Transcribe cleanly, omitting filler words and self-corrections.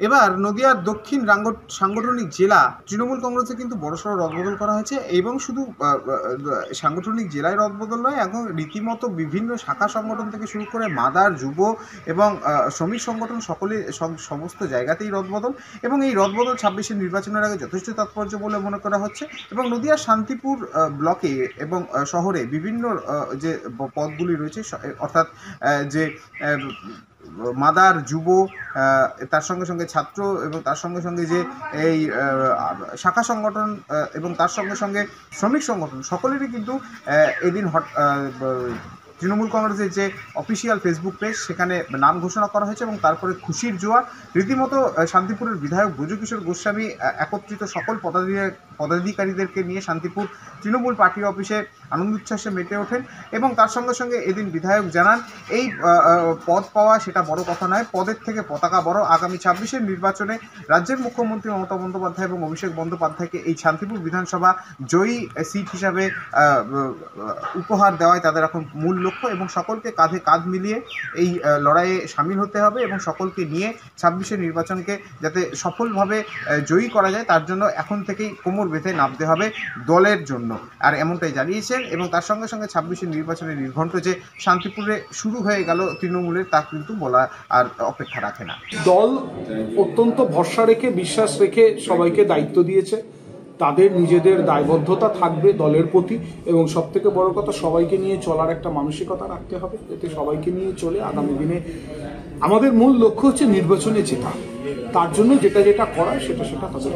এবার নদিয়ার দক্ষিণ সাংগঠনিক জেলা তৃণমূল কংগ্রেসে কিন্তু বড়সড় রদবদল করা হয়েছে এবং শুধু সাংগঠনিক জেলায় রদবদল নয়, এখন রীতিমতো বিভিন্ন শাখা সংগঠন থেকে শুরু করে মাদার, যুব এবং শ্রমিক সংগঠন সকলে সমস্ত জায়গাতেই রদবদল, এবং এই রদবদল ২৬-এর নির্বাচনের আগে যথেষ্ট তাৎপর্য বলে মনে করা হচ্ছে। এবং নদিয়ার শান্তিপুর ব্লকে এবং শহরে বিভিন্ন যে পদগুলি রয়েছে, অর্থাৎ যে মাদার, যুব, তার সঙ্গে সঙ্গে ছাত্র এবং তার সঙ্গে সঙ্গে যে এই শাখা সংগঠন এবং তার সঙ্গে সঙ্গে শ্রমিক সংগঠন, সকলেরই কিন্তু এদিন তৃণমূল কংগ্রেসের যে অফিসিয়াল ফেসবুক পেজ, সেখানে নাম ঘোষণা করা হয়েছে এবং তারপরে খুশির জোয়ার। রীতিমতো শান্তিপুরের বিধায়ক ব্রজকিশোর গোস্বামী একত্রিত সকল পদাধিকারীদেরকে নিয়ে শান্তিপুর তৃণমূল পার্টি অফিসে আনন্দ উচ্ছ্বাসে মেতে ওঠেন এবং তার সঙ্গে সঙ্গে এদিন বিধায়ক জানান এই পদ পাওয়া সেটা বড় কথা নয়, পদের থেকে পতাকা বড়। আগামী ২৬-এর নির্বাচনে রাজ্যের মুখ্যমন্ত্রী মমতা বন্দ্যোপাধ্যায় এবং অভিষেক বন্দ্যোপাধ্যায়কে এই শান্তিপুর বিধানসভা জয়ী সিট হিসাবে উপহার দেওয়াই তাদের এখন মূল লক্ষ্য, এবং সকলকে কাঁধে কাঁধ মিলিয়ে এই লড়াইয়ে সামিল হতে হবে এবং সকলকে নিয়ে ২৬-এর নির্বাচনকে যাতে সফলভাবে জয়ী করা যায় তার জন্য এখন থেকেই কোমর বেঁধে নামতে হবে দলের জন্য, আর এমনটাই জানিয়েছেন। এবং তার সঙ্গে সঙ্গে ২৬-এর নির্বাচনের নির্ঘণ্ট যে শান্তিপুরে শুরু হয়ে গেল তৃণমূলের, তা কিন্তু বলা আর অপেক্ষা রাখে না। দল অত্যন্ত ভরসা রেখে, বিশ্বাস রেখে সবাইকে দায়িত্ব দিয়েছে। তাদের নিজেদের দায়বদ্ধতা থাকবে দলের প্রতি, এবং সব থেকে বড় কথা, সবাইকে নিয়ে চলার একটা মানসিকতা রাখতে হবে, যাতে সবাইকে নিয়ে চলে আগামী দিনে আমাদের মূল লক্ষ্য হচ্ছে নির্বাচনে জেতা। তার জন্য যেটা যেটা করায় সেটা তাদের